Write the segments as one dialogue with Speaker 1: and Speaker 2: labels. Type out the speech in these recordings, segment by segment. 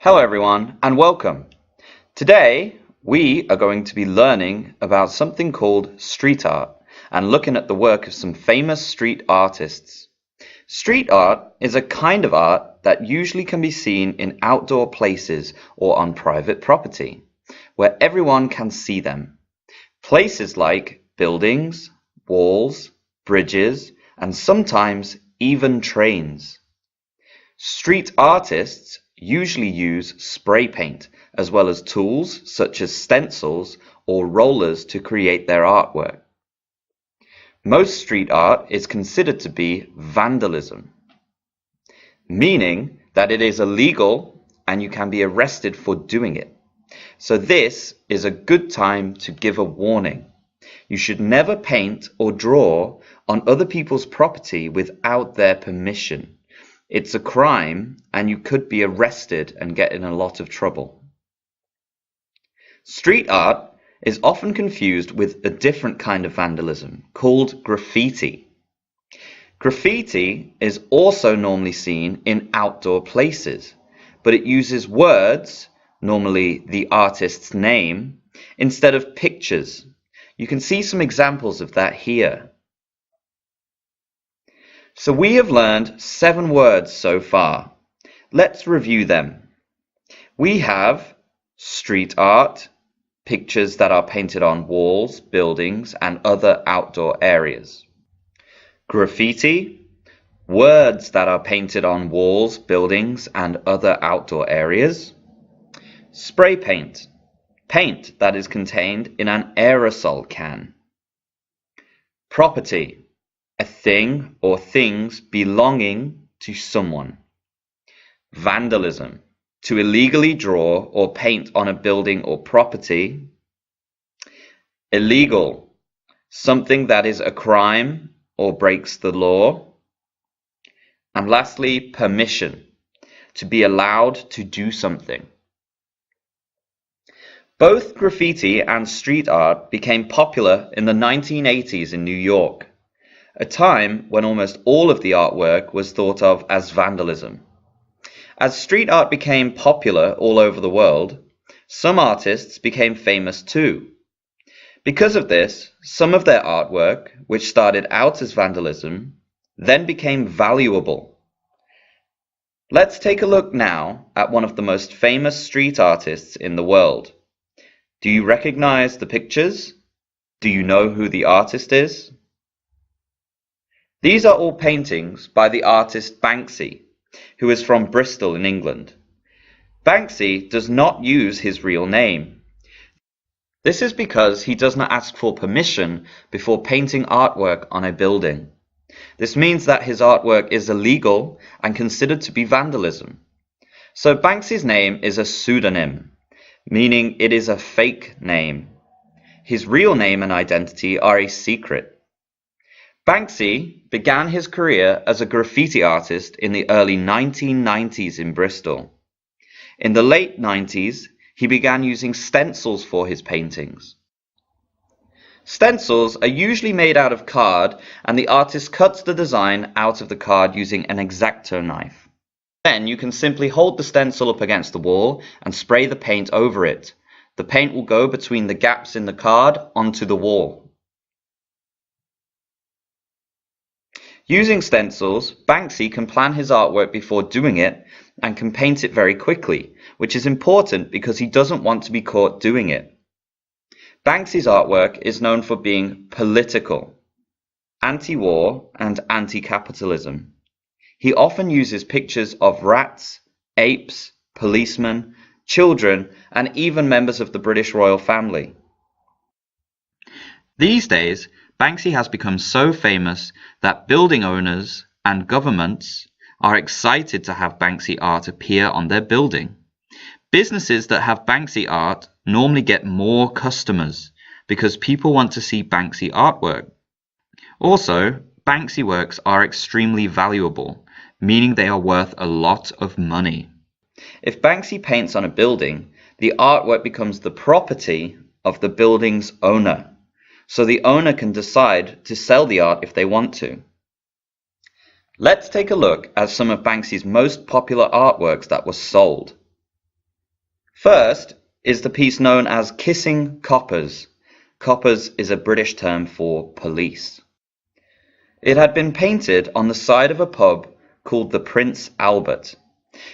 Speaker 1: Hello everyone and welcome. Today we are going to be learning about something called street art and looking at the work of some famous street artists. Street art is a kind of art that usually can be seen in outdoor places or on private property, where everyone can see them. Places like buildings, walls, bridges, and sometimes even trains. Street artists usually use spray paint as well as tools such as stencils or rollers to create their artwork. Most street art is considered to be vandalism, meaning that it is illegal and you can be arrested for doing it. So this is a good time to give a warning. You should never paint or draw on other people's property without their permission. It's a crime and you could be arrested and get in a lot of trouble. Street art is often confused with a different kind of vandalism called graffiti. Graffiti is also normally seen in outdoor places, but it uses words, normally the artist's name, instead of pictures. You can see some examples of that here. So we have learned 7 words so far. Let's review them. We have street art, pictures that are painted on walls, buildings, and other outdoor areas. Graffiti, words that are painted on walls, buildings, and other outdoor areas. Spray paint, paint that is contained in an aerosol can. Property, a thing or things belonging to someone. Vandalism, to illegally draw or paint on a building or property. Illegal, something that is a crime or breaks the law. And lastly, permission, to be allowed to do something. Both graffiti and street art became popular in the 1980s in New York, a time when almost all of the artwork was thought of as vandalism. As street art became popular all over the world, some artists became famous too. Because of this, some of their artwork, which started out as vandalism, then became valuable. Let's take a look now at one of the most famous street artists in the world. Do you recognize the pictures? Do you know who the artist is? These are all paintings by the artist Banksy, who is from Bristol in England. Banksy does not use his real name. This is because he does not ask for permission before painting artwork on a building. This means that his artwork is illegal and considered to be vandalism. So Banksy's name is a pseudonym, meaning it is a fake name. His real name and identity are a secret. Banksy began his career as a graffiti artist in the early 1990s in Bristol. In the late 90s, he began using stencils for his paintings. Stencils are usually made out of card, and the artist cuts the design out of the card using an X-Acto knife. Then you can simply hold the stencil up against the wall and spray the paint over it. The paint will go between the gaps in the card onto the wall. Using stencils, Banksy can plan his artwork before doing it and can paint it very quickly, which is important because he doesn't want to be caught doing it. Banksy's artwork is known for being political, anti-war, and anti-capitalism. He often uses pictures of rats, apes, policemen, children, and even members of the British royal family. These days, Banksy has become so famous that building owners and governments are excited to have Banksy art appear on their building. Businesses that have Banksy art normally get more customers because people want to see Banksy artwork. Also, Banksy works are extremely valuable, meaning they are worth a lot of money. If Banksy paints on a building, the artwork becomes the property of the building's owner. So the owner can decide to sell the art if they want to. Let's take a look at some of Banksy's most popular artworks that were sold. First is the piece known as Kissing Coppers. Coppers is a British term for police. It had been painted on the side of a pub called the Prince Albert.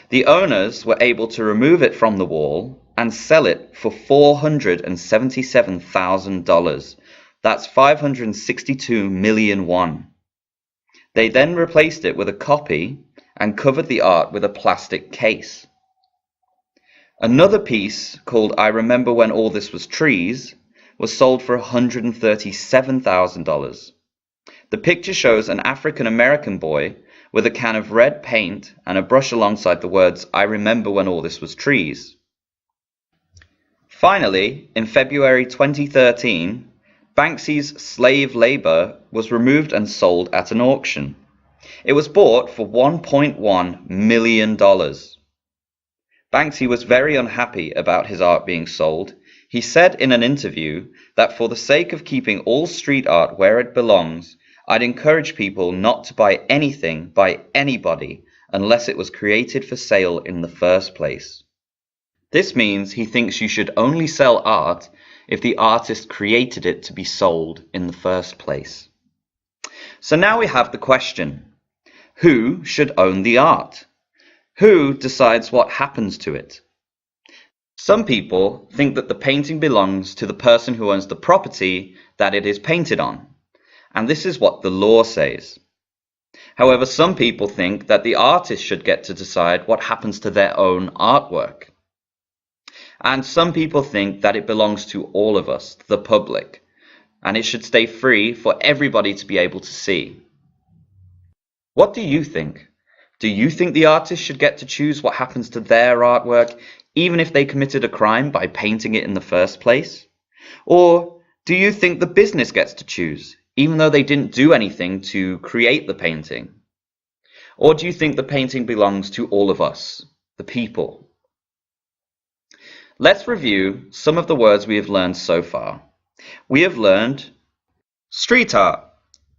Speaker 1: The owners were able to remove it from the wall and sell it for $477,000. That's 562 million won. They then replaced it with a copy and covered the art with a plastic case. Another piece called I Remember When All This Was Trees was sold for $137,000. The picture shows an African-American boy with a can of red paint and a brush alongside the words, I remember when all this was trees. Finally, in February 2013, Banksy's Slave Labor was removed and sold at an auction. It was bought for $1.1 million. Banksy was very unhappy about his art being sold. He said in an interview that for the sake of keeping all street art where it belongs, I'd encourage people not to buy anything by anybody unless it was created for sale in the first place. This means he thinks you should only sell art if the artist created it to be sold in the first place. So now we have the question, who should own the art? Who decides what happens to it? Some people think that the painting belongs to the person who owns the property that it is painted on, and this is what the law says. However, some people think that the artist should get to decide what happens to their own artwork. And some people think that it belongs to all of us, the public, and it should stay free for everybody to be able to see. What do you think? Do you think the artist should get to choose what happens to their artwork, even if they committed a crime by painting it in the first place? Or do you think the business gets to choose, even though they didn't do anything to create the painting? Or do you think the painting belongs to all of us, the people? Let's review some of the words we have learned so far. We have learned street art,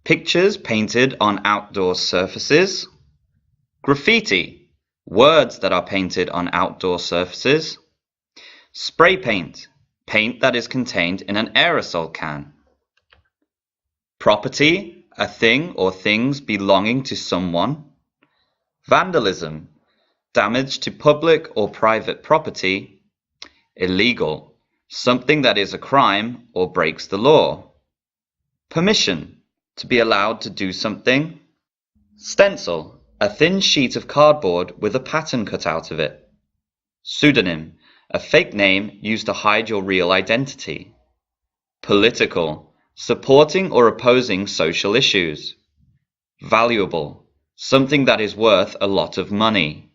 Speaker 1: pictures painted on outdoor surfaces. Graffiti, words that are painted on outdoor surfaces. Spray paint, paint that is contained in an aerosol can. Property, a thing or things belonging to someone. Vandalism, damage to public or private property. Illegal, something that is a crime or breaks the law. Permission, to be allowed to do something. Stencil, a thin sheet of cardboard with a pattern cut out of it. Pseudonym, a fake name used to hide your real identity. Political, supporting or opposing social issues. Valuable, something that is worth a lot of money.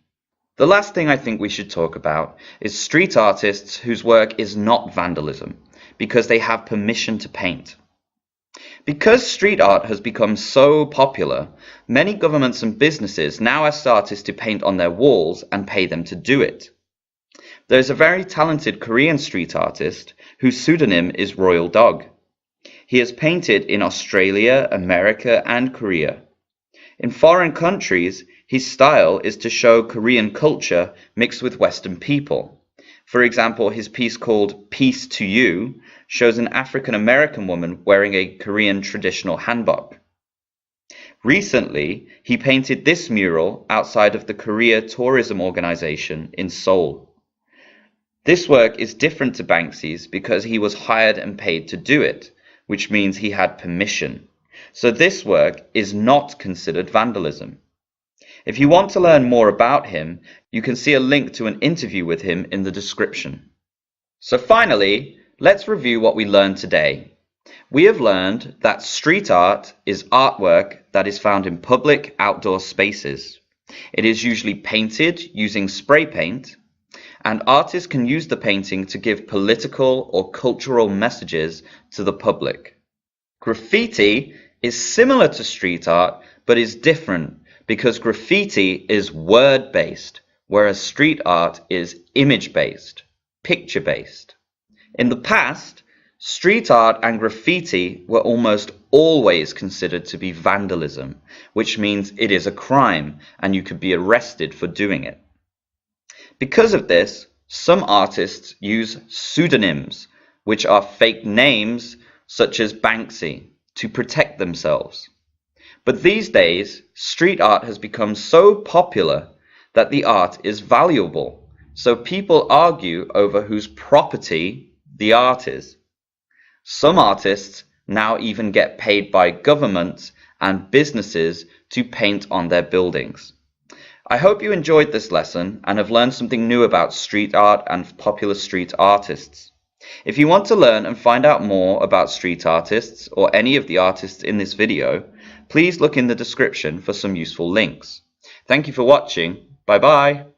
Speaker 1: The last thing I think we should talk about is street artists whose work is not vandalism, because they have permission to paint. Because street art has become so popular, many governments and businesses now ask artists to paint on their walls and pay them to do it. There is a very talented Korean street artist whose pseudonym is Royal Dog. He has painted in Australia, America, and Korea. In foreign countries, his style is to show Korean culture mixed with Western people. For example, his piece called Peace to You shows an African-American woman wearing a Korean traditional hanbok. Recently, he painted this mural outside of the Korea Tourism Organization in Seoul. This work is different to Banksy's because he was hired and paid to do it, which means he had permission. So this work is not considered vandalism. If you want to learn more about him, you can see a link to an interview with him in the description. So finally, let's review what we learned today. We have learned that street art is artwork that is found in public outdoor spaces. It is usually painted using spray paint, and artists can use the painting to give political or cultural messages to the public. Graffiti is similar to street art, but is different because graffiti is word-based, whereas street art is image-based, picture-based. In the past, street art and graffiti were almost always considered to be vandalism, which means it is a crime and you could be arrested for doing it. Because of this, Some artists use pseudonyms, which are fake names such as Banksy, to protect themselves. But these days, street art has become so popular that the art is valuable, so people argue over whose property the art is. Some artists now even get paid by governments and businesses to paint on their buildings. I hope you enjoyed this lesson and have learned something new about street art and popular street artists. If you want to learn and find out more about street artists or any of the artists in this video, please look in the description for some useful links. Thank you for watching. Bye bye.